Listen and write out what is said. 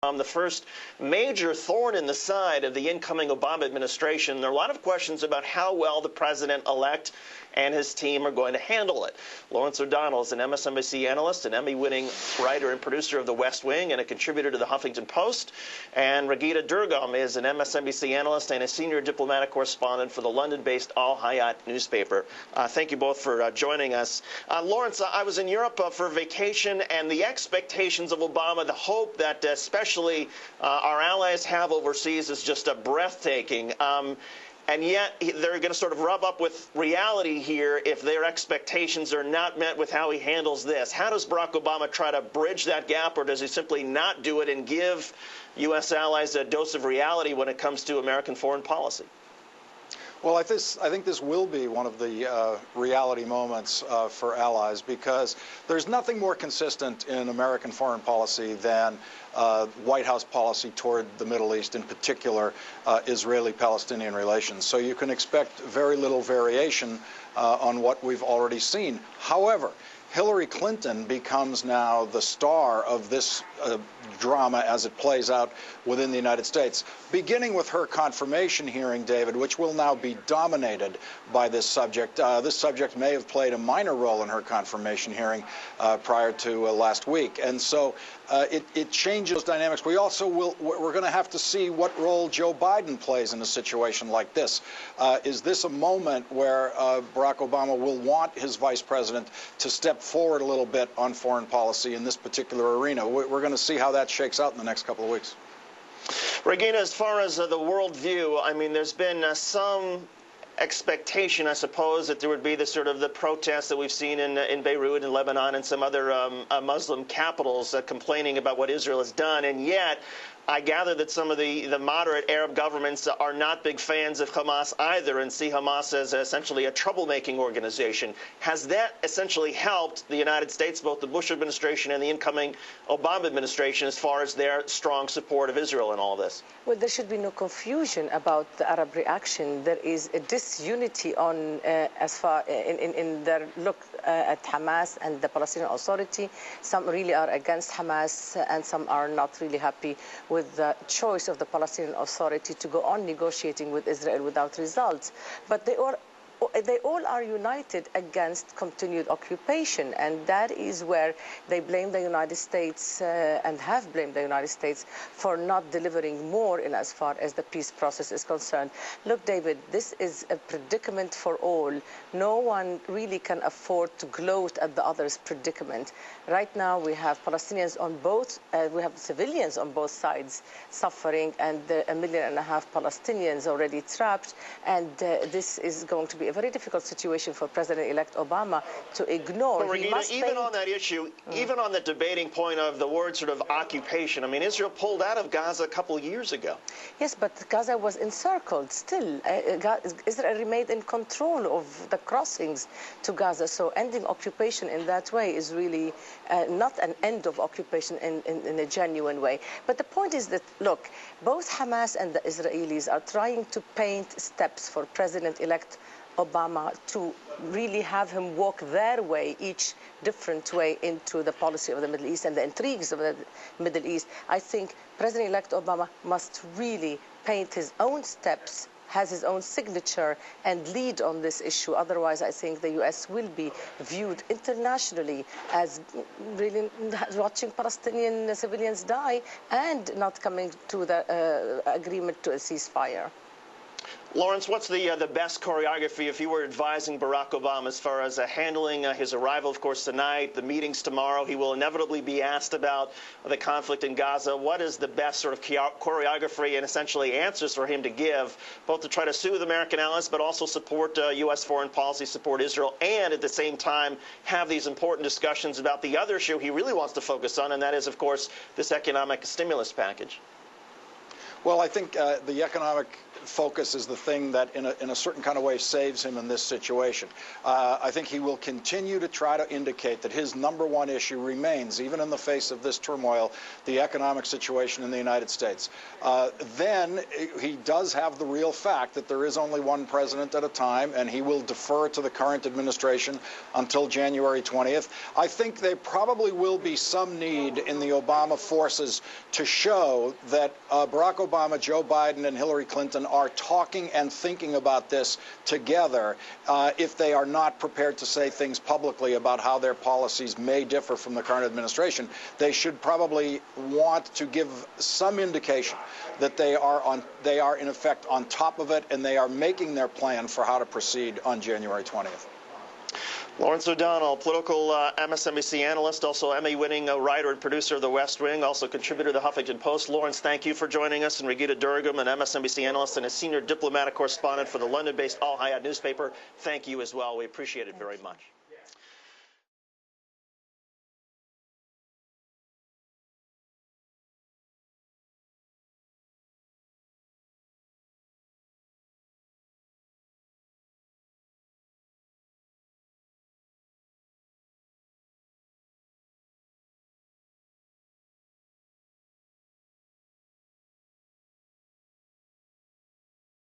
The first major thorn in the side of the incoming Obama administration. There are a lot of questions about how well the president-elect and his team are going to handle it. Lawrence O'Donnell is an MSNBC analyst, an Emmy-winning writer and producer of The West Wing, and a contributor to The Huffington Post. And Regina Durgam is an MSNBC analyst and a senior diplomatic correspondent for the London-based Al Hayat newspaper. Thank you both for joining us. Lawrence, I was in Europe for vacation, and the expectations of Obama, the hope that especially our allies have overseas is just breathtaking. And yet they're going to sort of rub up with reality here if their expectations are not met with how he handles this. How does Barack Obama try to bridge that gap, or does he simply not do it and give U.S. allies a dose of reality when it comes to American foreign policy? Well, I think this will be one of the reality moments for allies, because there's nothing more consistent in American foreign policy than White House policy toward the Middle East, in particular Israeli-Palestinian relations. So you can expect very little variation on what we've already seen. However, Hillary Clinton becomes now the star of this drama as it plays out within the United States, beginning with her confirmation hearing, David, which will now be dominated by this subject. This subject may have played a minor role in her confirmation hearing prior to last week. And so it changes dynamics. We're going to have to see what role Joe Biden plays in a situation like this. Is this a moment where Barack Obama will want his vice president to step forward a little bit on foreign policy in this particular arena? We're going to see how that shakes out in the next couple of weeks. Regina, as far as the world view, I mean, there's been some expectation, I suppose, that there would be the sort of the protests that we've seen in Beirut and Lebanon and some other Muslim capitals complaining about what Israel has done. And yet, I gather that some of the moderate Arab governments are not big fans of Hamas either and see Hamas as essentially a troublemaking organization. Has that essentially helped the United States, both the Bush administration and the incoming Obama administration, as far as their strong support of Israel in all this? Well, there should be no confusion about the Arab reaction. There is a disunity on as far in their look at Hamas and the Palestinian Authority. Some really are against Hamas, and some are not really happy with the choice of the Palestinian Authority to go on negotiating with Israel without results. But they all are united against continued occupation, and that is where they blame the United States and have blamed the United States for not delivering more in as far as the peace process is concerned. Look, David, this is a predicament for all. No one really can afford to gloat at the other's predicament. Right now we have Palestinians on both, we have civilians on both sides suffering, and 1.5 million Palestinians already trapped, and this is going to be a very difficult situation for President-elect Obama to ignore. But Regina, even on that issue, even on the debating point of the word sort of occupation, I mean, Israel pulled out of Gaza a couple of years ago. Yes, but Gaza was encircled still. Israel remained in control of the crossings to Gaza, so ending occupation in that way is really not an end of occupation in a genuine way. But the point is that, look, both Hamas and the Israelis are trying to paint steps for President-elect Obama to really have him walk their way, each different way, into the policy of the Middle East and the intrigues of the Middle East. I think President-elect Obama must really paint his own steps, has his own signature, and lead on this issue. Otherwise, I think the U.S. will be viewed internationally as really watching Palestinian civilians die and not coming to the agreement to a ceasefire. Lawrence, what's the best choreography if you were advising Barack Obama as far as handling his arrival, of course, tonight, the meetings tomorrow? He will inevitably be asked about the conflict in Gaza. What is the best sort of choreography and essentially answers for him to give, both to try to soothe American allies, but also support U.S. foreign policy, support Israel, and at the same time have these important discussions about the other issue he really wants to focus on, and that is, of course, this economic stimulus package? Well, I think the economic focus is the thing that in a certain kind of way saves him in this situation. I think he will continue to try to indicate that his #1 issue remains, even in the face of this turmoil, the economic situation in the United States. Then he does have the real fact that there is only one president at a time, and he will defer to the current administration until January 20th. I think there probably will be some need in the Obama forces to show that Barack Obama, Joe Biden, and Hillary Clinton are talking and thinking about this together if they are not prepared to say things publicly about how their policies may differ from the current administration. They should probably want to give some indication that they are in effect on top of it, and they are making their plan for how to proceed on January 20th. Lawrence O'Donnell, political MSNBC analyst, also Emmy-winning writer and producer of The West Wing, also contributor to the Huffington Post. Lawrence, thank you for joining us. And Regina Durgam, an MSNBC analyst and a senior diplomatic correspondent for the London-based Al Hayat newspaper, thank you as well. We appreciate it very much.